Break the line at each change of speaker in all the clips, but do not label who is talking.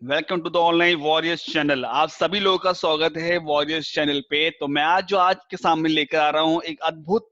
Welcome to the online warriors channel. आप सभी लोगों का स्वागत है वॉरियर्स चैनल पे। तो मैं आज के सामने लेकर आ रहा हूं एक अद्भुत,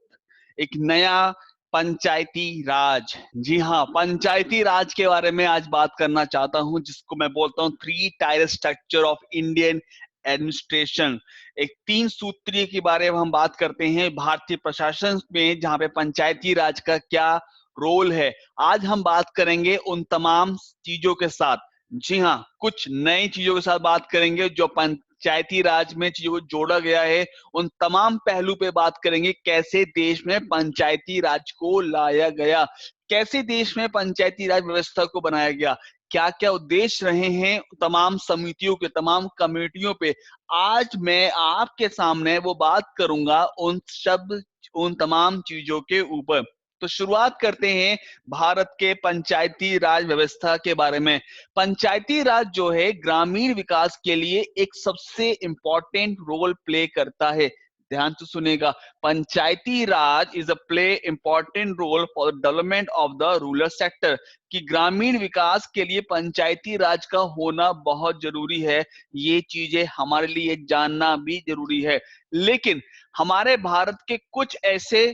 एक नया पंचायती राज। जी हाँ, पंचायती राज के बारे में आज बात करना चाहता हूं, जिसको मैं बोलता हूं three tier structure of Indian administration. एक तीन सूत्रीय के बारे में हम बात करते हैं भारतीय प्रशासन में, जहां पे पंचायती राज का क्या रोल है। आज हम बात करेंगे उन तमाम चीजों के साथ। जी हाँ, कुछ नई चीजों के साथ बात करेंगे जो पंचायती राज में चीजों को जोड़ा गया है। उन तमाम पहलू पे बात करेंगे, कैसे देश में पंचायती राज को लाया गया, कैसे देश में पंचायती राज व्यवस्था को बनाया गया, क्या क्या उद्देश्य रहे हैं तमाम समितियों के, तमाम कमेटियों पे। आज मैं आपके सामने वो बात करूंगा उन तमाम चीजों के ऊपर। तो शुरुआत करते हैं भारत के पंचायती राज व्यवस्था के बारे में। पंचायती राज जो है ग्रामीण विकास के लिए एक सबसे इंपॉर्टेंट रोल प्ले करता है। ध्यान से सुनेगा, Panchayati Raj is a play important role for the development of the rural sector. कि ग्रामीण विकास के लिए पंचायती राज का होना बहुत जरूरी है। ये चीजें हमारे लिए जानना भी जरूरी है। लेकिन हमारे भारत के कुछ ऐसे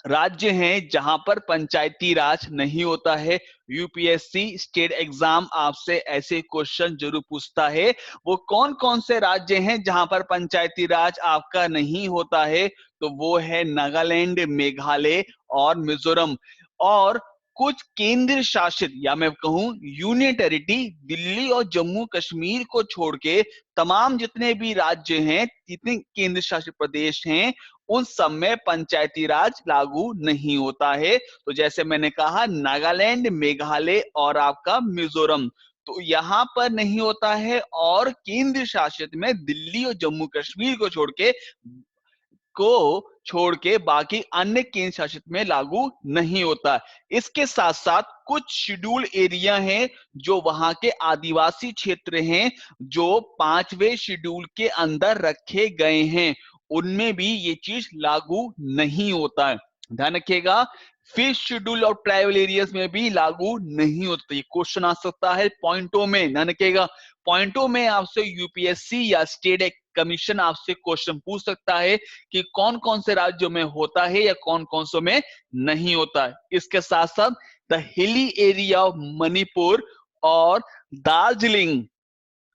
राज्य हैं जहां पर पंचायती राज नहीं होता है। यूपीएससी स्टेट एग्जाम आपसे ऐसे क्वेश्चन जरूर पूछता है। वो कौन कौन से राज्य हैं जहां पर पंचायती राज आपका नहीं होता है? तो वो है नागालैंड, मेघालय और मिजोरम। और कुछ केंद्र शासित, या मैं कहूं यूनियन टेरिटरी, दिल्ली और जम्मू कश्मीर को छोड़ के तमाम जितने भी राज्य हैं, जितने केंद्र शासित प्रदेश हैं, उन सब में पंचायती राज लागू नहीं होता है। तो जैसे मैंने कहा, नागालैंड, मेघालय और आपका मिजोरम, तो यहां पर नहीं होता है। और केंद्र शासित में दिल्ली और जम्मू कश्मीर को छोड़ के बाकी अन्य केंद्र शासित में लागू नहीं होता। इसके साथ साथ कुछ शेड्यूल एरिया हैं जो वहां के आदिवासी क्षेत्र हैं, जो पांचवें शेड्यूल के अंदर रखे गए हैं, उनमें भी ये चीज लागू नहीं होता है। ध्यान रखिएगा, फिफ्थ शेड्यूल और ट्राइबल एरियाज में भी लागू नहीं होता। ये क्वेश्चन आ सकता है पॉइंटों में, ध्यान रखिएगा। पॉइंटों में आपसे यूपीएससी या स्टेट कमीशन आपसे क्वेश्चन पूछ सकता है कि कौन कौन से राज्यों में होता है या कौन कौन से में नहीं होता है। इसके साथ साथ the hilly area of Manipur और दार्जिलिंग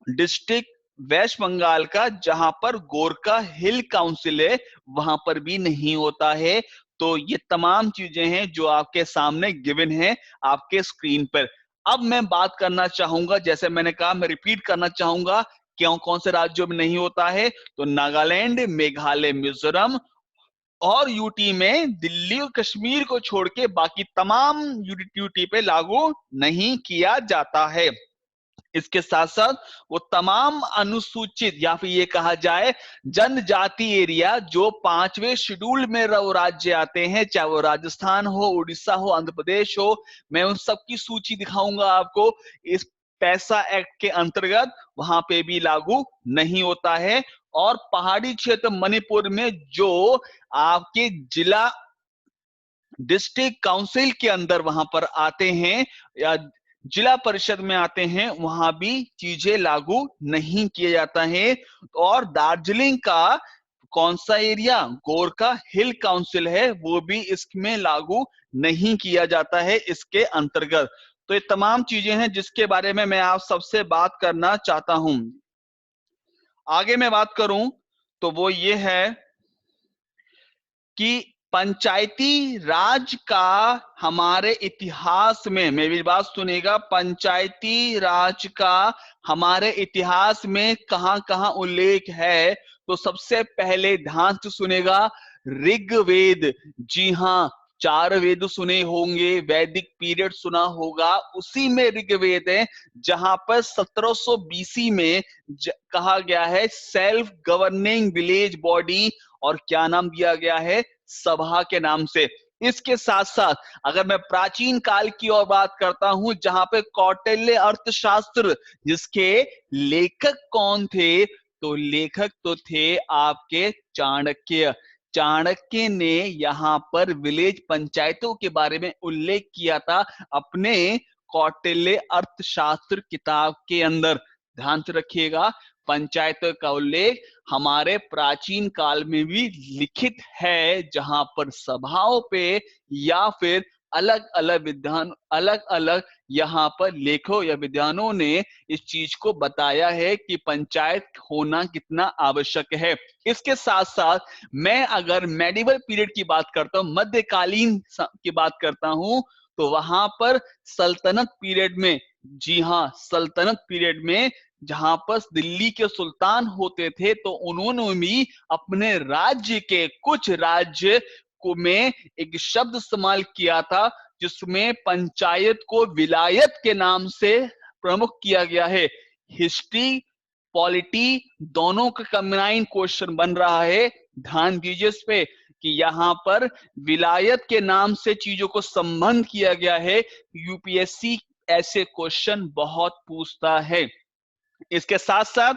डिस्ट्रिक्ट वेस्ट बंगाल का, जहां पर गोरखा हिल काउंसिल है, वहां पर भी नहीं होता है। तो ये तमाम चीजें हैं जो आपके सामने गिवन है आपके स्क्रीन पर। अब मैं बात करना चाहूंगा, जैसे मैंने कहा, मैं रिपीट करना चाहूंगा क्यों कौन से राज्यों में नहीं होता है। तो नागालैंड, मेघालय, मिजोरम और यूटी में दिल्ली और कश्मीर को छोड़ के बाकी तमाम यूटी पे लागू नहीं किया जाता है। इसके साथ साथ वो तमाम अनुसूचित, या फिर ये कहा जाए जनजाति एरिया, जो पांचवें शेड्यूल में वो राज्य आते हैं, चाहे वो राजस्थान हो, उड़ीसा हो, आंध्र प्रदेश हो, मैं उन सबकी सूची दिखाऊंगा आपको इस पैसा एक्ट के अंतर्गत। वहां पे भी लागू नहीं होता है। और पहाड़ी क्षेत्र मणिपुर में जो आपके जिला डिस्ट्रिक्ट काउंसिल के अंदर वहां पर आते हैं या जिला परिषद में आते हैं, वहां भी चीजें लागू नहीं किया जाता है। और दार्जिलिंग का कौन सा एरिया, गोरखा हिल काउंसिल है, वो भी इसमें लागू नहीं किया जाता है इसके अंतर्गत। तो ये तमाम चीजें हैं जिसके बारे में मैं आप सबसे बात करना चाहता हूं। आगे मैं बात करूं तो वो ये है कि पंचायती राज का हमारे इतिहास में, मेरी बात सुनेगा, पंचायती राज का हमारे इतिहास में कहां कहां उल्लेख है। तो सबसे पहले ध्यान से सुनेगा, ऋग्वेद। जी हां, चार वेद सुने होंगे, वैदिक पीरियड सुना होगा, उसी में ऋग्वेद है, जहां पर 1700 बीसी में कहा गया है सेल्फ गवर्निंग विलेज बॉडी, और क्या नाम दिया गया है, सभा के नाम से। इसके साथ साथ अगर मैं प्राचीन काल की ओर बात करता हूं, जहां पे कौटिल्य अर्थशास्त्र, जिसके लेखक कौन थे? तो लेखक तो थे आपके चाणक्य। चाणक्य ने यहां पर विलेज पंचायतों के बारे में उल्लेख किया था अपने कौटिल्य अर्थशास्त्र किताब के अंदर। ध्यान से रखिएगा, पंचायत का उल्लेख हमारे प्राचीन काल में भी लिखित है, जहां पर सभाओं पे या फिर अलग अलग यहाँ पर लेखों या विद्वानों ने इस चीज को बताया है कि पंचायत होना कितना आवश्यक है। इसके साथ साथ मैं अगर मेडिवल पीरियड की बात करता हूँ, मध्यकालीन की बात करता हूं, तो वहां पर सल्तनत पीरियड में, जी हाँ, सल्तनत पीरियड में जहां पर दिल्ली के सुल्तान होते थे, तो उन्होंने भी अपने राज्य के कुछ राज्य को में एक शब्द इस्तेमाल किया था, जिसमें पंचायत को विलायत के नाम से प्रमुख किया गया है। हिस्ट्री पॉलिटी दोनों का कंबाइन क्वेश्चन बन रहा है। ध्यान दीजिए इस पे कि यहाँ पर विलायत के नाम से चीजों को संबंध किया गया है। यूपीएससी ऐसे क्वेश्चन बहुत पूछता है। इसके साथ साथ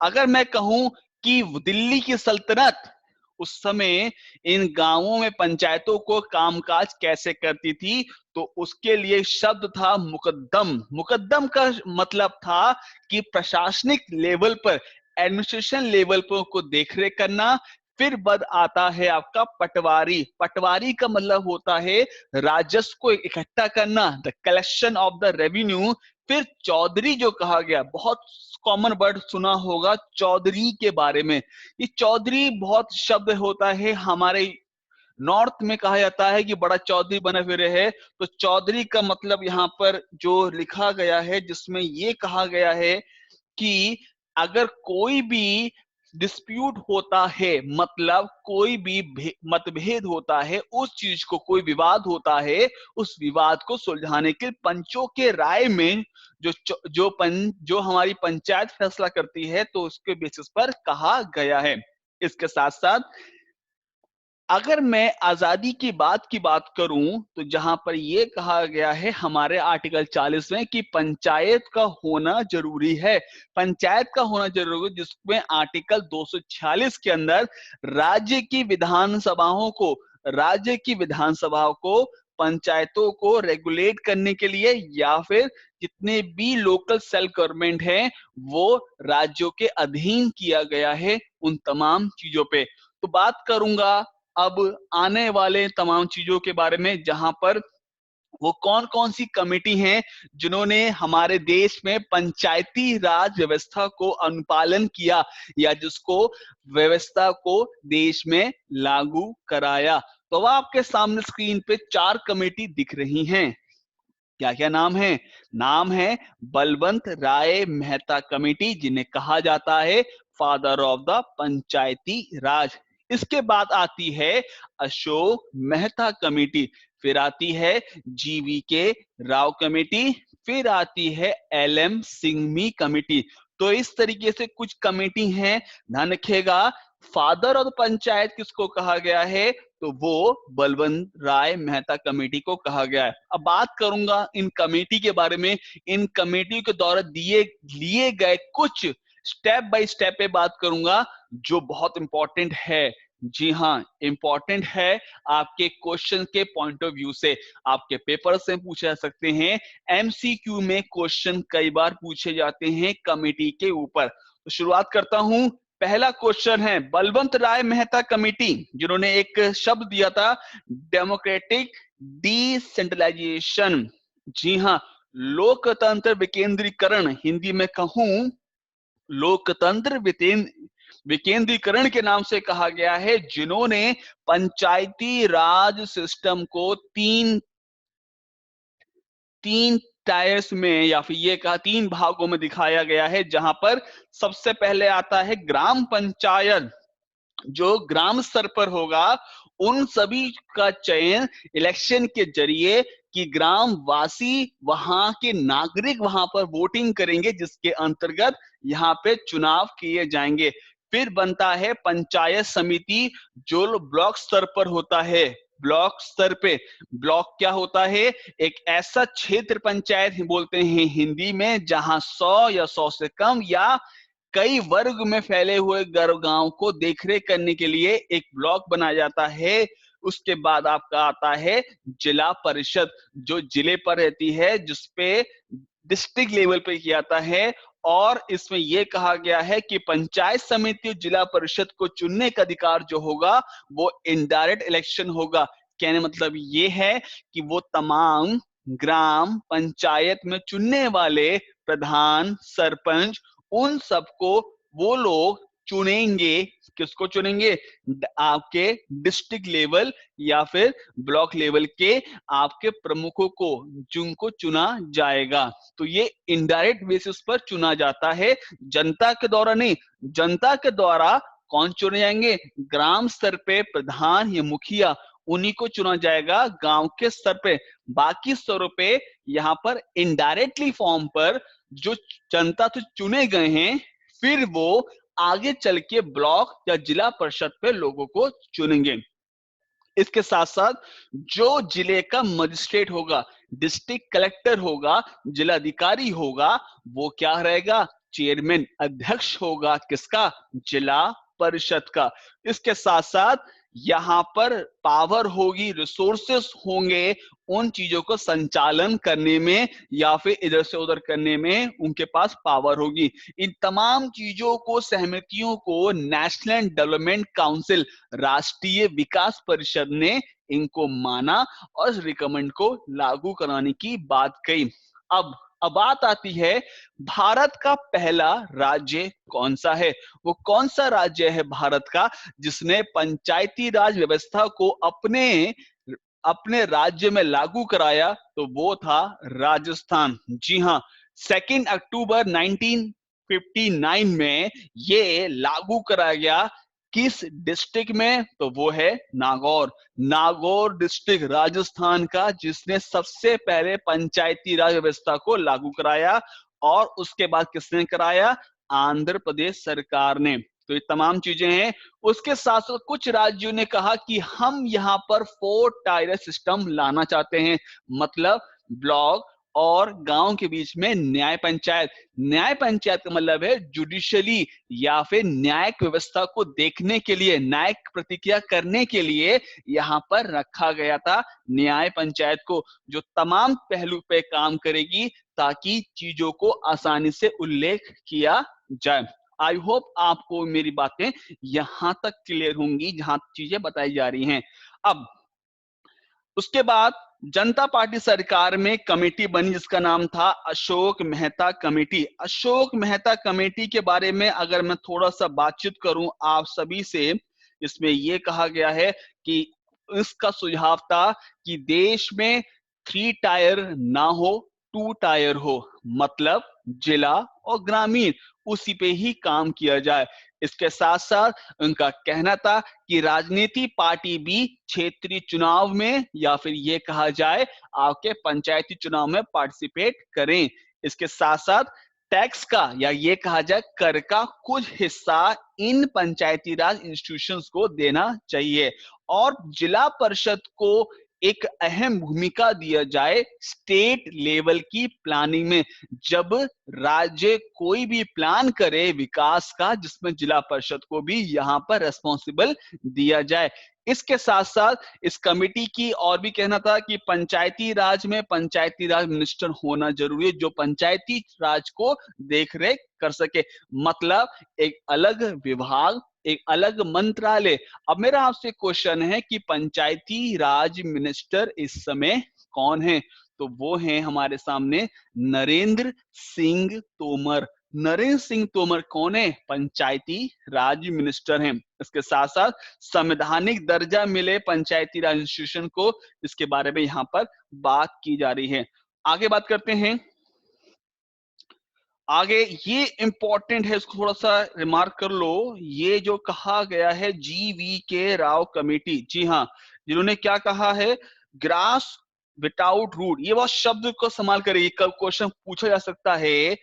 अगर मैं कहूं कि दिल्ली की सल्तनत उस समय इन गांवों में पंचायतों को कामकाज कैसे करती थी, तो उसके लिए शब्द था मुकद्दम। मुकद्दम का मतलब था कि प्रशासनिक लेवल पर, एडमिनिस्ट्रेशन लेवल पर को देखरेख करना। फिर बद आता है आपका पटवारी। पटवारी का मतलब होता है राजस्व को इकट्ठा करना, the collection of the revenue. फिर चौधरी जो कहा गया, बहुत कॉमन वर्ड सुना होगा चौधरी के बारे में। ये चौधरी बहुत शब्द होता है, हमारे नॉर्थ में कहा जाता है कि बड़ा चौधरी बने फिरे है। तो चौधरी का मतलब यहाँ पर जो लिखा गया है, जिसमें ये कहा गया है कि अगर कोई भी डिस्प्यूट होता है, मतलब कोई भी मतभेद होता है, उस चीज को, कोई विवाद होता है, उस विवाद को सुलझाने के पंचों के राय में जो हमारी पंचायत फैसला करती है, तो उसके बेसिस पर कहा गया है। इसके साथ साथ अगर मैं आजादी की बात करूं, तो जहां पर यह कहा गया है हमारे आर्टिकल 40 में कि पंचायत का होना जरूरी है। पंचायत का होना जरूरी, जिसमें आर्टिकल 246 के अंदर राज्य की विधानसभाओं को पंचायतों को रेगुलेट करने के लिए, या फिर जितने भी लोकल सेल्फ गवर्नमेंट हैं वो राज्यों के अधीन किया गया है, उन तमाम चीजों पे तो बात करूंगा अब आने वाले तमाम चीजों के बारे में, जहां पर वो कौन कौन सी कमेटी हैं जिन्होंने हमारे देश में पंचायती राज व्यवस्था को अनुपालन किया, या जिसको व्यवस्था को देश में लागू कराया। तो वह आपके सामने स्क्रीन पे 4 कमेटी दिख रही हैं। क्या क्या नाम है? नाम है बलवंत राय मेहता कमेटी, जिन्हें कहा जाता है फादर ऑफ द पंचायती राज। इसके बाद आती है अशोक मेहता कमेटी, फिर आती है जीवी के राव कमेटी, फिर आती है एलएम सिंघवी कमेटी। तो इस तरीके से कुछ कमेटी हैं। ध्यान रखिएगा, फादर ऑफ पंचायत किसको कहा गया है, तो वो बलवंत राय मेहता कमेटी को कहा गया है। अब बात करूंगा इन कमेटी के बारे में। इन कमेटी के द्वारा लिए गए कुछ स्टेप बाय स्टेप पे बात करूंगा, जो बहुत इंपॉर्टेंट है। जी हाँ, इंपॉर्टेंट है आपके क्वेश्चन के पॉइंट ऑफ व्यू से। आपके पेपर से पूछे जा सकते हैं, एमसीक्यू में क्वेश्चन कई बार पूछे जाते हैं कमेटी के ऊपर। तो शुरुआत करता हूं। पहला क्वेश्चन है बलवंत राय मेहता कमेटी, जिन्होंने एक शब्द दिया था डेमोक्रेटिक डिसेंट्रलाइजेशन। जी हाँ, लोकतंत्र विकेंद्रीकरण, हिंदी में कहूं लोकतंत्र विकेंद्रीकरण के नाम से कहा गया है, जिन्होंने पंचायती राज सिस्टम को तीन टायर्स में, या फिर ये कहा 3 भागों में दिखाया गया है। जहां पर सबसे पहले आता है ग्राम पंचायत, जो ग्राम स्तर पर होगा, उन सभी का चयन इलेक्शन के जरिए कि ग्राम वासी, वहां के नागरिक वहां पर वोटिंग करेंगे, जिसके अंतर्गत यहाँ पे चुनाव किए जाएंगे। फिर बनता है पंचायत समिति, जो ब्लॉक स्तर पर होता है। ब्लॉक स्तर पे, ब्लॉक क्या होता है? एक ऐसा क्षेत्र पंचायत बोलते हैं हिंदी में, जहां 100 या 100 से कम या कई वर्ग में फैले हुए गांव को देखरेख करने के लिए एक ब्लॉक बनाया जाता है। उसके बाद आपका आता है जिला परिषद, जो जिले पर रहती है, जिसपे डिस्ट्रिक्ट लेवल पे किया जाता है। और इसमें यह कहा गया है कि पंचायत समिति और जिला परिषद को चुनने का अधिकार जो होगा वो इनडायरेक्ट इलेक्शन होगा। कहने मतलब ये है कि वो तमाम ग्राम पंचायत में चुनने वाले प्रधान, सरपंच, उन सबको वो लोग चुनेंगे। किसको चुनेंगे? आपके डिस्ट्रिक्ट लेवल या फिर ब्लॉक लेवल के आपके प्रमुखों को, जिनको चुना जाएगा। तो ये इनडायरेक्ट बेसिस पर चुना जाता है, जनता के द्वारा नहीं। जनता के द्वारा कौन चुने जाएंगे? ग्राम स्तर पे प्रधान या मुखिया, उन्हीं को चुना जाएगा गांव के स्तर पे। बाकी स्तरों पे यहाँ पर इनडायरेक्टली फॉर्म पर जो जनता से चुने गए हैं, फिर वो आगे चल के ब्लॉक या जिला परिषद पे लोगों को चुनेंगे। इसके साथ साथ जो जिले का मजिस्ट्रेट होगा, डिस्ट्रिक्ट कलेक्टर होगा, जिलाधिकारी होगा, वो क्या रहेगा? चेयरमैन, अध्यक्ष होगा किसका? जिला परिषद का। इसके साथ साथ यहाँ पर पावर होगी, रिसोर्सेस होंगे उन चीजों को संचालन करने में या फिर इधर से उधर करने में, उनके पास पावर होगी। इन तमाम चीजों को, सहमतियों को नेशनल डेवलपमेंट काउंसिल, राष्ट्रीय विकास परिषद ने इनको माना और रिकमेंड को लागू कराने की बात कही। अब बात आती है भारत का पहला राज्य कौन सा है? वो कौन सा राज्य है भारत का जिसने पंचायती राज व्यवस्था को अपने अपने राज्य में लागू कराया? तो वो था राजस्थान। जी हाँ, 2 अक्टूबर 1959 में ये लागू कराया गया। किस डिस्ट्रिक्ट में? तो वो है नागौर। नागौर डिस्ट्रिक्ट राजस्थान का, जिसने सबसे पहले पंचायती राज व्यवस्था को लागू कराया। और उसके बाद किसने कराया? आंध्र प्रदेश सरकार ने। तो ये तमाम चीजें हैं। उसके साथ साथ कुछ राज्यों ने कहा कि हम यहाँ पर 4 टायर सिस्टम लाना चाहते हैं, मतलब ब्लॉक और गांव के बीच में न्याय पंचायत। न्याय पंचायत का मतलब है जुडिशियली या फिर न्यायिक व्यवस्था को देखने के लिए, न्यायिक प्रतिक्रिया करने के लिए यहाँ पर रखा गया था न्याय पंचायत को, जो तमाम पहलू पे काम करेगी ताकि चीजों को आसानी से उल्लेख किया जाए। आई होप आपको मेरी बातें यहां तक क्लियर होंगी जहां चीजें बताई जा रही हैं। अब उसके बाद जनता पार्टी सरकार में कमेटी बनी जिसका नाम था अशोक मेहता कमेटी। अशोक मेहता कमेटी के बारे में अगर मैं थोड़ा सा बातचीत करूं आप सभी से, इसमें यह कहा गया है कि इसका सुझाव था कि देश में 3 टायर ना हो, 2 टायर हो, मतलब जिला और ग्रामीण, उसी पे ही काम किया जाए। इसके साथ साथ उनका कहना था कि राजनीति पार्टी भी क्षेत्रीय चुनाव में या फिर ये कहा जाए आपके पंचायती चुनाव में पार्टिसिपेट करें। इसके साथ साथ टैक्स का या ये कहा जाए कर का कुछ हिस्सा इन पंचायती राज इंस्टीट्यूशंस को देना चाहिए। और जिला परिषद को एक अहम भूमिका दिया जाए स्टेट लेवल की प्लानिंग में। जब राज्य कोई भी प्लान करे विकास का, जिसमें जिला परिषद को भी यहाँ पर रेस्पॉन्सिबल दिया जाए। इसके साथ साथ इस कमेटी की और भी कहना था कि पंचायती राज में पंचायती राज मिनिस्टर होना जरूरी है, जो पंचायती राज को देख रेख कर सके, मतलब एक अलग विभाग, एक अलग मंत्रालय। अब मेरा आपसे क्वेश्चन है कि पंचायती राज मिनिस्टर इस समय कौन है? तो वो है हमारे सामने नरेंद्र सिंह तोमर। नरेंद्र सिंह तोमर कौन है? पंचायती राज मिनिस्टर हैं। इसके साथ साथ संवैधानिक दर्जा मिले पंचायती राज इंस्टीट्यूशन को, इसके बारे में यहाँ पर बात की जा रही है। आगे बात करते हैं। आगे ये इंपॉर्टेंट है, इसको थोड़ा सा रिमार्क कर लो। ये जो कहा गया है GV के राव कमेटी, जी हाँ, जिन्होंने क्या कहा है? Grass without root. ये बहुत शब्द को संभाल करेगी, कब क्वेश्चन पूछा जा सकता है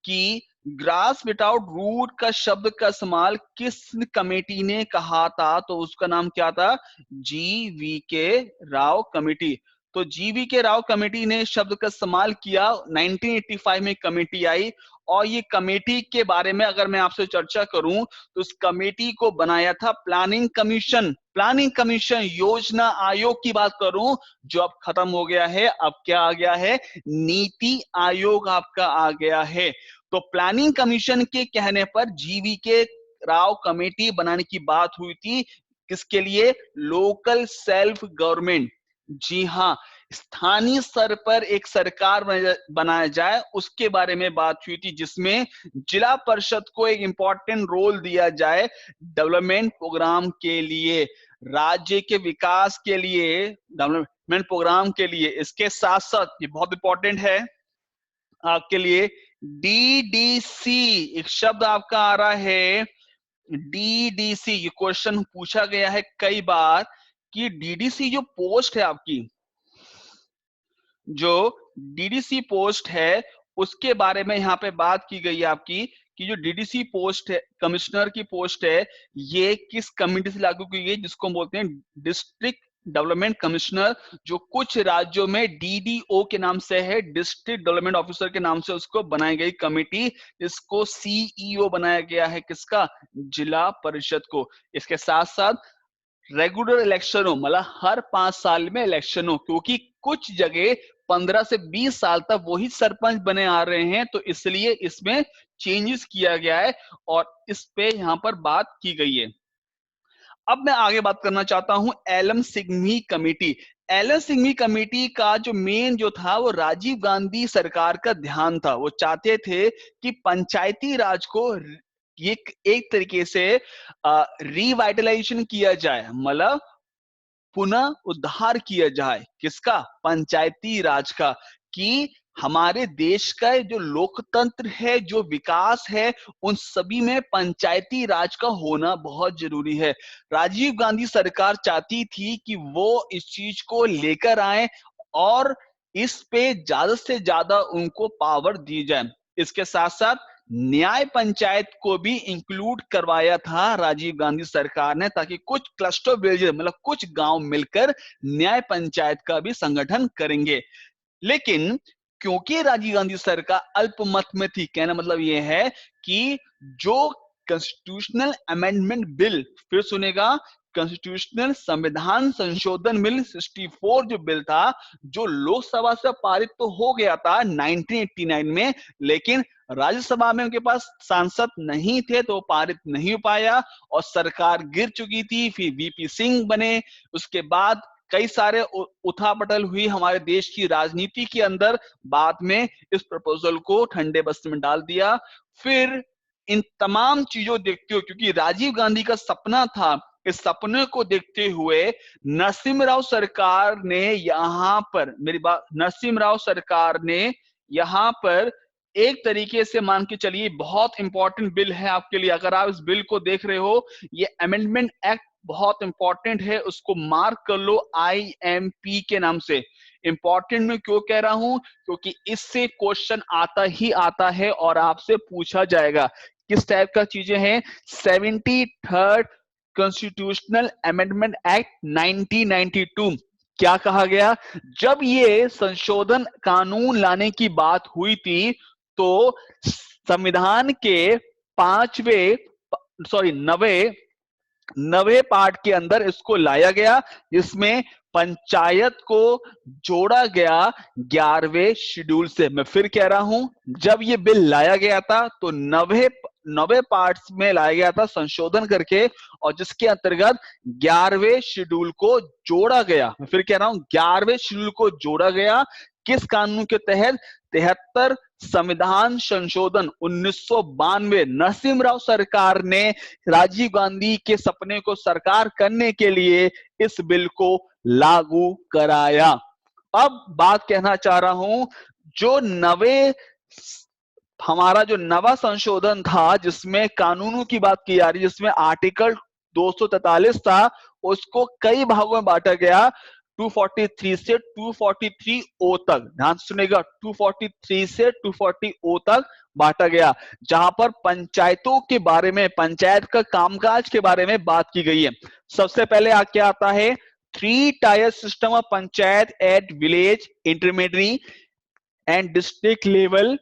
कि ग्रास विदाउट रूट का शब्द का इस्तेमाल किस कमेटी ने कहा था? तो उसका नाम क्या था? GV के राव कमेटी। तो जीवी के राव कमेटी ने शब्द का इस्तेमाल किया। 1985 में कमेटी आई और ये कमेटी के बारे में अगर मैं आपसे चर्चा करूं तो इस कमेटी को बनाया था प्लानिंग कमीशन। प्लानिंग कमीशन, योजना आयोग की बात करूं जो अब खत्म हो गया है, अब क्या आ गया है, नीति आयोग आपका आ गया है। तो प्लानिंग कमीशन के कहने पर जीवी के राव कमेटी बनाने की बात हुई थी। किसके लिए? Local self government. जी हां, स्थानीय स्तर पर एक सरकार बनाया जाए उसके बारे में बात हुई थी, जिसमें जिला परिषद को एक इंपॉर्टेंट रोल दिया जाए डेवलपमेंट प्रोग्राम के लिए, राज्य के विकास के लिए, डेवलपमेंट प्रोग्राम के लिए। इसके साथ साथ ये बहुत इंपॉर्टेंट है आपके लिए, डीडीसी एक शब्द आपका आ रहा है, डीडीसी। ये क्वेश्चन पूछा गया है कई बार कि डीडीसी जो पोस्ट है आपकी, जो डीडीसी पोस्ट है उसके बारे में यहाँ पे बात की गई है आपकी कि जो डीडीसी पोस्ट है, कमिश्नर की पोस्ट है, ये किस कमिटी से लागू की गई, जिसको बोलते हैं डिस्ट्रिक्ट डेवलपमेंट कमिश्नर, जो कुछ राज्यों में डीडीओ के नाम से है, डिस्ट्रिक्ट डेवलपमेंट ऑफिसर के नाम से उसको बनाई गई कमेटी, इसको सीईओ बनाया गया है किसका? जिला परिषद को। इसके साथ साथ रेगुलर इलेक्शन हो, मतलब हर 5 साल में इलेक्शन हो, क्योंकि कुछ जगह 15 से 20 साल तक वही सरपंच बने आ रहे हैं, तो इसलिए इसमें चेंजेस किया गया है और इस पे यहां पर बात की गई है। अब मैं आगे बात करना चाहता हूं L M Singhvi committee. L M Singhvi committee का जो मेन जो था वो राजीव गांधी सरकार का ध्यान था। वो चाहते थे कि पंचायती राज को एक तरीके से रिवाइटलाइजेशन किया जाए, मतलब पुनः उद्धार किया जाए। किसका? पंचायती राज का। कि हमारे देश का जो लोकतंत्र है, जो विकास है, उन सभी में पंचायती राज का होना बहुत जरूरी है। राजीव गांधी सरकार चाहती थी कि वो इस चीज को लेकर आए और इस पे ज्यादा से ज्यादा उनको पावर दी जाए। इसके साथ साथ न्याय पंचायत को भी इंक्लूड करवाया था राजीव गांधी सरकार ने, ताकि कुछ क्लस्टर विलेज, मतलब कुछ गांव मिलकर न्याय पंचायत का भी संगठन करेंगे। लेकिन क्योंकि राजीव गांधी सरकार अल्पमत में थी, कहना मतलब यह है कि जो कॉन्स्टिट्यूशनल अमेंडमेंट बिल, फिर सुनेगा, कॉन्स्टिट्यूशनल संविधान संशोधन बिल 64 जो बिल था, जो लोकसभा से पारित तो हो गया था 1989 में, लेकिन राज्यसभा में उनके पास सांसद नहीं थे तो पारित नहीं हो पाया और सरकार गिर चुकी थी। फिर वीपी सिंह बने, उसके बाद कई सारे उथापटल हुई हमारे देश की राजनीति के अंदर। बाद में इस प्रपोजल को ठंडे बस्ते में डाल दिया। फिर इन तमाम चीजों देखते हुए, क्योंकि राजीव गांधी का सपना था, इस सपने को देखते हुए नरसिम्हा सरकार ने यहाँ पर, मेरी बात, नरसिम्हा सरकार ने यहाँ पर एक तरीके से मान के चलिए, बहुत इंपॉर्टेंट बिल है आपके लिए। अगर आप इस बिल को देख रहे हो, ये अमेंडमेंट एक्ट बहुत इंपॉर्टेंट है, उसको मार्क कर लो IMP के नाम से। इंपॉर्टेंट में क्यों कह रहा हूं? क्योंकि इससे क्वेश्चन आता ही आता है और आपसे पूछा जाएगा। किस टाइप का चीजें हैं? 73rd constitutional amendment act 1992। क्या कहा गया? जब ये संशोधन कानून लाने की बात हुई थी तो संविधान के 90वें पार्ट के अंदर इसको लाया गया, जिसमें पंचायत को जोड़ा गया 11वें शेड्यूल से। मैं फिर कह रहा हूं, जब ये बिल लाया गया था तो 90 पार्ट्स में लाया गया था संशोधन करके, और जिसके अंतर्गत 11वें शेड्यूल को जोड़ा गया। मैं फिर कह रहा हूं, 11वें शेड्यूल को जोड़ा गया। किस कानून के तहत? 73 संविधान संशोधन 1992। नरसिम्हा सरकार ने राजीव गांधी के सपने को साकार करने के लिए इस बिल को लागू कराया। अब बात कहना चाह रहा हूं, जो हमारा जो नवा संशोधन था, जिसमें कानूनों की बात की जा रही है, जिसमें आर्टिकल 243 था, उसको कई भागों में बांटा गया। 243 से 243 ओ तक, ध्यान सुनेगा, 243 से 240 ओ तक बांटा गया, जहां पर पंचायतों के बारे में, पंचायत का कामकाज के बारे में बात की गई है। सबसे पहले क्या आता है? 3 tier system of panchayat at village, intermediary and district level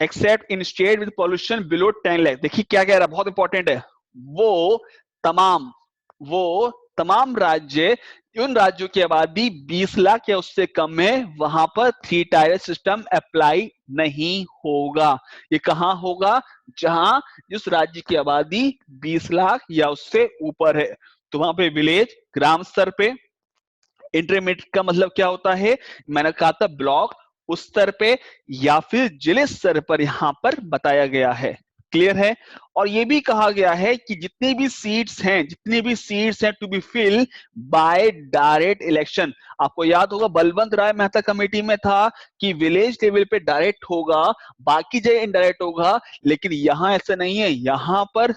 except in state with pollution below 10 lakh। देखिए क्या कह रहा है, बहुत इंपॉर्टेंट है। वो तमाम वो तमाम राज्य, उन राज्यों की आबादी 20 लाख या उससे कम है, वहां पर 3 टायर सिस्टम अप्लाई नहीं होगा। ये कहां होगा? जहां जिस राज्य की आबादी 20 लाख या उससे ऊपर है, तो वहां पे विलेज, ग्राम स्तर पे। इंटरमीडिएट का मतलब क्या होता है? मैंने कहा था ब्लॉक उस स्तर पे या फिर जिले स्तर पर यहां पर बताया गया है। क्लियर है? और ये भी कहा गया है कि जितनी भी सीट्स हैं to be fill by direct election. आपको याद होगा बलवंत राय मेहता कमेटी में था कि विलेज लेवल पे डायरेक्ट होगा, बाकी जगह इनडायरेक्ट होगा, लेकिन यहां ऐसा नहीं है। यहां पर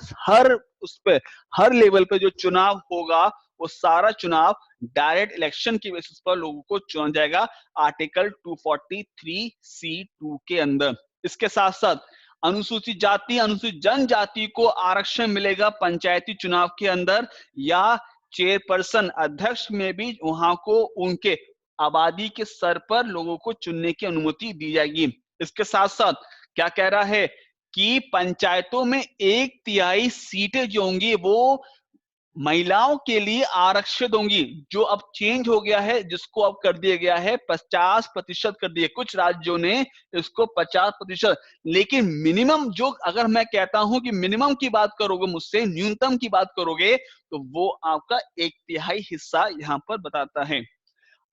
हर लेवल पे जो चुनाव होगा वो सारा चुनाव डायरेक्ट इलेक्शन की बेसिस पर लोगों को चुना जाएगा, आर्टिकल 243(c)(2) के अंदर। इसके साथ साथ अनुसूचित जाति, अनुसूचित जनजाति को आरक्षण मिलेगा पंचायती चुनाव के अंदर, या चेयरपर्सन अध्यक्ष में भी वहां को उनके आबादी के स्तर पर लोगों को चुनने की अनुमति दी जाएगी। इसके साथ साथ क्या कह रहा है कि पंचायतों में 1/3 सीटें जो होंगी वो महिलाओं के लिए आरक्षित होंगी, जो अब चेंज हो गया है, जिसको अब कर दिया गया है 50% कर दिया। कुछ राज्यों ने इसको 50%, लेकिन मिनिमम जो, अगर मैं कहता हूं कि मिनिमम की बात करोगे मुझसे, न्यूनतम की बात करोगे, तो वो आपका 1/3 हिस्सा यहां पर बताता है।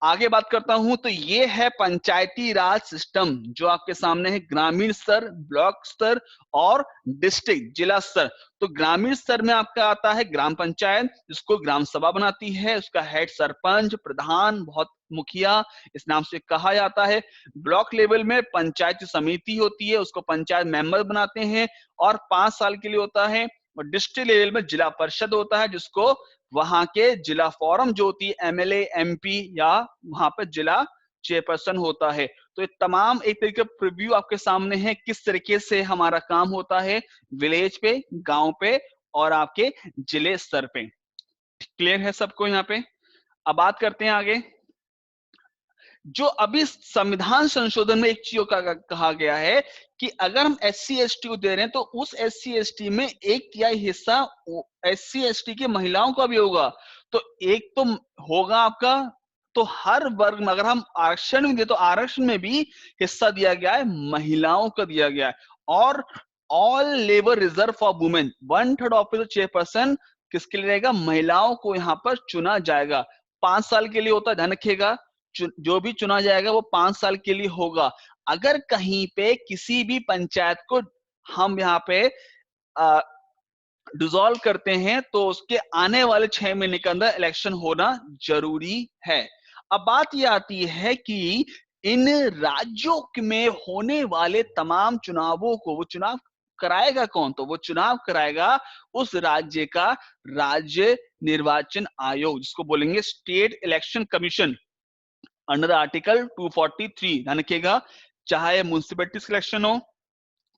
आगे बात करता हूं तो ये है पंचायती राज सिस्टम जो आपके सामने है, ग्रामीण स्तर, ब्लॉक स्तर और डिस्ट्रिक्ट जिला स्तर। तो ग्रामीण स्तर में आपका आता है ग्राम पंचायत, जिसको ग्राम सभा बनाती है, उसका हेड सरपंच, प्रधान, बहुत मुखिया इस नाम से कहा जाता है। ब्लॉक लेवल में पंचायत समिति होती है, उसको पंचायत मेंबर बनाते हैं और 5 साल के लिए होता है। और डिस्ट्रिक्ट लेवल में जिला परिषद होता है, जिसको वहां के जिला फोरम जो होती है, एमएलए, एमपी, या वहां पर जिला चेयरपर्सन होता है। तो ये तमाम एक तरीके प्रीव्यू आपके सामने है, किस तरीके से हमारा काम होता है विलेज पे, गांव पे और आपके जिले स्तर पे। क्लियर है सबको यहाँ पे? अब बात करते हैं आगे। जो अभी संविधान संशोधन में एक चीज का कहा गया है कि अगर हम SC ST को दे रहे हैं तो उस SC ST में 1/3 हिस्सा SC ST की महिलाओं का भी होगा। तो एक तो होगा आपका, तो हर वर्ग में अगर हम आरक्षण भी दे तो आरक्षण में भी हिस्सा दिया गया है, महिलाओं का दिया गया है। और all labour reserve for women, 1/3 office chairperson किसके लिए रहेगा? महिलाओं को यहाँ पर चुना जाएगा। 5 साल के लिए होता है, ध्यान रखिएगा, जो भी चुना जाएगा वो 5 साल के लिए होगा। अगर कहीं पे किसी भी पंचायत को हम यहाँ पे डिसॉल्व करते हैं तो उसके आने वाले 6 महीने के अंदर इलेक्शन होना जरूरी है। अब बात ये आती है कि इन राज्यों में होने वाले तमाम चुनावों को वो चुनाव कराएगा कौन? तो वो चुनाव कराएगा उस राज्य का राज्य निर्वाचन आयोग, जिसको बोलेंगे state election commission, under article 243। ध्यान रखिएगा, चाहे म्युनिसिपैलिटी सिलेक्शन हो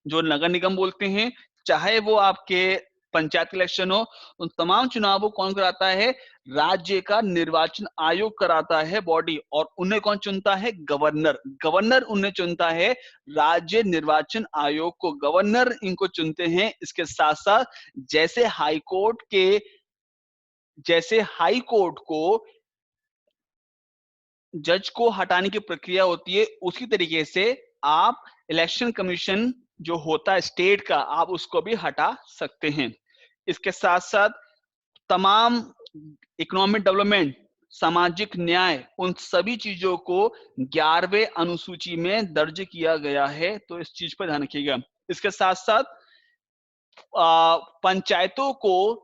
जो नगर निगम बोलते हैं, चाहे वो आपके पंचायत इलेक्शन हो, उन तमाम चुनावों कौन कराता है? राज्य का निर्वाचन आयोग कराता है बॉडी। और उन्हें कौन चुनता है? गवर्नर। गवर्नर उन्हें चुनता है, राज्य निर्वाचन आयोग को गवर्नर इनको चुनते हैं। इसके साथ साथ जैसे हाई कोर्ट को जज को हटाने की प्रक्रिया होती है, उसी तरीके से आप इलेक्शन कमीशन जो होता है स्टेट का, आप उसको भी हटा सकते हैं। इसके साथ साथ तमाम इकोनॉमिक डेवलपमेंट, सामाजिक न्याय, उन सभी चीजों को 11वें अनुसूची में दर्ज किया गया है, तो इस चीज पर ध्यान रखिएगा। इसके साथ साथ पंचायतों को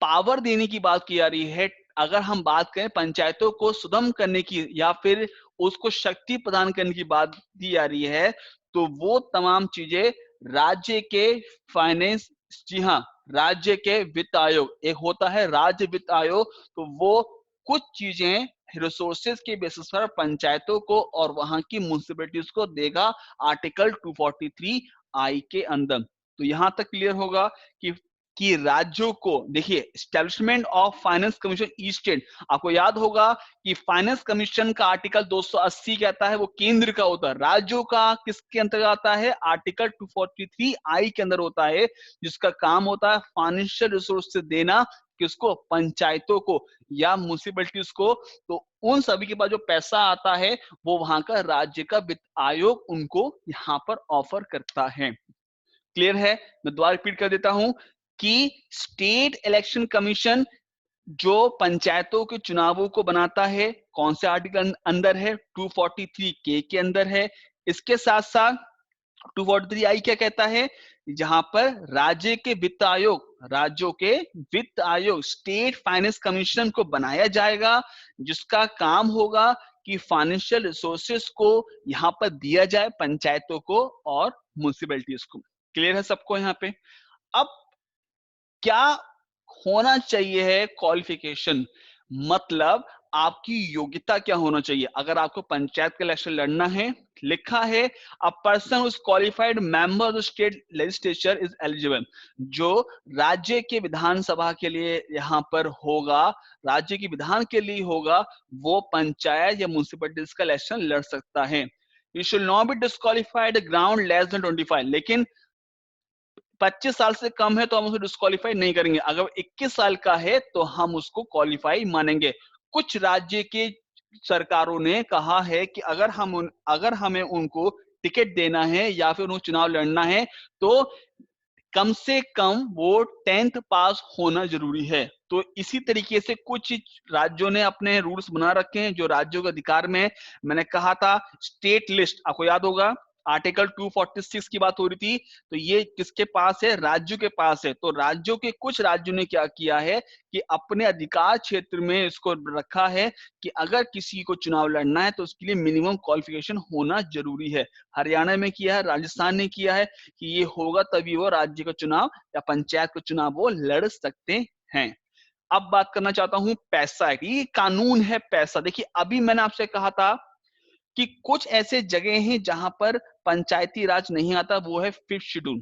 पावर देने की बात की जा रही है। अगर हम बात करें पंचायतों को सुदम करने की या फिर उसको शक्ति प्रदान करने की बात दी जा रही है, तो वो तमाम चीजें राज्य के फाइनेंस, जी हाँ, राज्य के वित्त आयोग, एक होता है राज्य वित्त आयोग, तो वो कुछ चीजें रिसोर्सेज के बेसिस पर पंचायतों को और वहां की म्युनिसिपैलिटीज को देगा, आर्टिकल 243 आई के अंदर। तो यहां तक क्लियर होगा कि कि राज्यों को, देखिए establishment of finance commission each state, आपको याद होगा कि फाइनेंस कमीशन का आर्टिकल 280 कहता है वो केंद्र का होता है, राज्यों का किसके अंतर्गत आता है, आर्टिकल 243 आई के अंदर होता है, जिसका काम होता है फाइनेंशियल रिसोर्स से देना किसको, पंचायतों को या म्युनिसिपैलिटीज को। तो उन सभी के पास जो पैसा आता है वो वहां का राज्य का वित्त आयोग उनको यहाँ पर ऑफर करता है। क्लियर है? मैं दोबारा रिपीट कर देता हूं कि स्टेट इलेक्शन कमीशन जो पंचायतों के चुनावों को बनाता है, कौन से आर्टिकल अंदर है, 243 के अंदर है। इसके साथ साथ 243 आई क्या कहता है, जहां पर राज्य के वित्त आयोग, राज्यों के वित्त आयोग स्टेट फाइनेंस कमीशन को बनाया जाएगा, जिसका काम होगा कि फाइनेंशियल रिसोर्सेस को यहां पर दिया जाए पंचायतों को और म्युनिसिपैलिटीज को। क्लियर है सबको यहाँ पे? अब क्या होना चाहिए है क्वालिफिकेशन, मतलब आपकी योग्यता क्या होना चाहिए। अगर आपको पंचायत का इलेक्शन लड़ना है, लिखा है a person is qualified member of the state legislature is eligible, जो राज्य के विधानसभा के लिए यहाँ पर होगा, राज्य के विधान के लिए होगा, वो पंचायत या म्युनिसिपैलिटीज का इलेक्शन लड़ सकता है। You should not be disqualified ground less than 25, लेकिन 25 साल से कम है तो हम उसे डिस्क्वालीफाई नहीं करेंगे, अगर 21 साल का है तो हम उसको क्वालिफाई मानेंगे। कुछ राज्य के सरकारों ने कहा है कि अगर हमें उनको टिकट देना है या फिर उनको चुनाव लड़ना है तो कम से कम वो 10th पास होना जरूरी है। तो इसी तरीके से कुछ राज्यों ने अपने रूल्स बना रखे हैं जो राज्यों के अधिकार में है। मैंने कहा था स्टेट लिस्ट, आपको याद होगा आर्टिकल 246 की बात हो रही थी, तो ये किसके पास है, राज्यों के पास है। तो राज्यों के कुछ राज्यों ने क्या किया है कि अपने अधिकार क्षेत्र में इसको रखा है कि अगर किसी को चुनाव लड़ना है तो उसके लिए मिनिमम क्वालिफिकेशन होना जरूरी है। हरियाणा में किया है, राजस्थान ने किया है कि ये होगा तभी वो राज्य का चुनाव या पंचायत का चुनाव वो लड़ सकते हैं। अब बात करना चाहता हूं पैसा, ये कानून है पैसा। देखिए अभी मैंने आपसे कहा था कि कुछ ऐसे जगह हैं जहां पर पंचायती राज नहीं आता, वो है 5th शेड्यूल।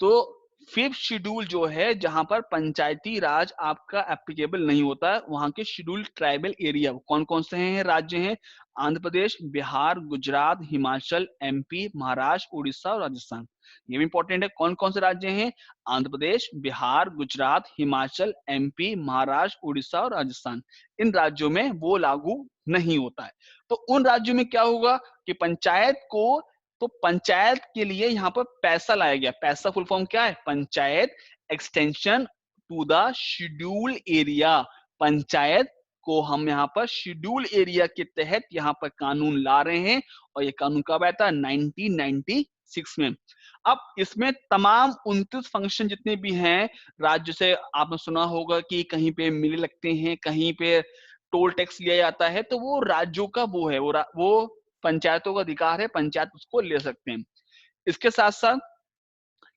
तो 5th शेड्यूल जो है जहां पर पंचायती राज आपका एप्लीकेबल नहीं होता है, वहां के शेड्यूल ट्राइबल एरिया कौन कौन से हैं, राज्य हैं आंध्र प्रदेश, बिहार, गुजरात, हिमाचल, एमपी, महाराष्ट्र, उड़ीसा और राजस्थान। ये भी इंपॉर्टेंट है, कौन कौन से राज्य हैं, आंध्र प्रदेश, बिहार, गुजरात, हिमाचल, एमपी, महाराष्ट्र, उड़ीसा और राजस्थान। इन राज्यों में वो लागू नहीं होता है। तो उन राज्यों में क्या होगा कि पंचायत को, तो पंचायत के लिए यहाँ पर पैसा लाया गया। पैसा फुल फॉर्म क्या है, panchayat extension to the schedule area. Panchayat को हम यहाँ पर शेड्यूल एरिया के तहत यहाँ पर कानून ला रहे हैं, और ये कानून कब आया था, 1996 में। अब इसमें तमाम 29 फंक्शन जितने भी हैं राज्य से, आपने सुना होगा कि कहीं पे मेले लगते हैं, कहीं पे टोल टैक्स लिया जाता है, तो वो राज्यों का वो है, वो पंचायतों का अधिकार है, पंचायत उसको ले सकते हैं। इसके साथ साथ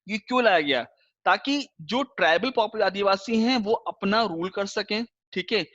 ये क्यों लाया गया, ताकि जो ट्राइबल पॉपुलर आदिवासी हैं वो अपना रूल कर सकें, ठीक है,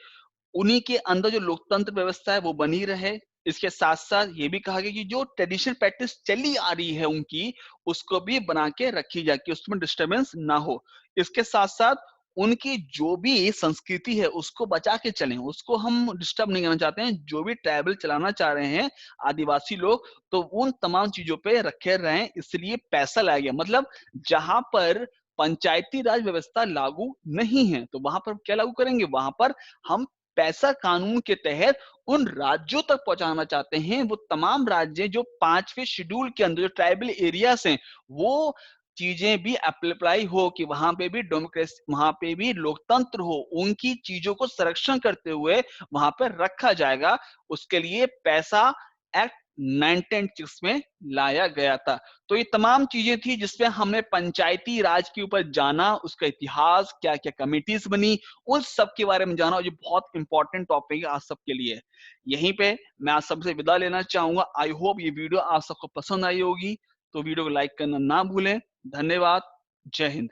उन्हीं के अंदर जो लोकतंत्र व्यवस्था है वो बनी रहे। इसके साथ साथ ये भी कहा गया कि जो ट्रेडिशनल प्रैक्टिस चली आ रही है उनकी, उसको भी बना के रखी जाए कि उसमें डिस्टरबेंस ना हो। इसके साथ साथ उनकी जो भी संस्कृति है उसको बचा के चलें, उसको हम डिस्टर्ब नहीं करना चाहते हैं। जो भी ट्राइबल चलाना चाह रहे हैं आदिवासी लोग, तो उन तमाम चीजों पे रखे रहें, इसलिए पैसा लाया गया। मतलब जहां पर पंचायती राज व्यवस्था लागू नहीं है तो वहां पर क्या लागू करेंगे, वहां पर हम पैसा कानून के तहत उन राज्यों तक पहुंचाना चाहते हैं। वो तमाम राज्य जो 5वें शेड्यूल के अंदर जो ट्राइबल एरियाज हैं, वो चीजें भी अप्लाई हो कि वहां पे भी डेमोक्रेसी, वहां पे भी लोकतंत्र हो, उनकी चीजों को संरक्षण करते हुए वहां पर रखा जाएगा। उसके लिए पैसा एक्ट 1996 में लाया गया था। तो ये तमाम चीजें थी जिसमें हमने पंचायती राज के ऊपर जाना, उसका इतिहास, क्या क्या कमिटीज बनी, उन सब के बारे में जाना, और ये बहुत इंपॉर्टेंट टॉपिक है आज सबके लिए। यहीं पे मैं आज सबसे विदा लेना चाहूंगा। आई होप ये वीडियो आप सबको पसंद आई होगी, तो वीडियो को लाइक करना ना भूलें। धन्यवाद। जय हिंद।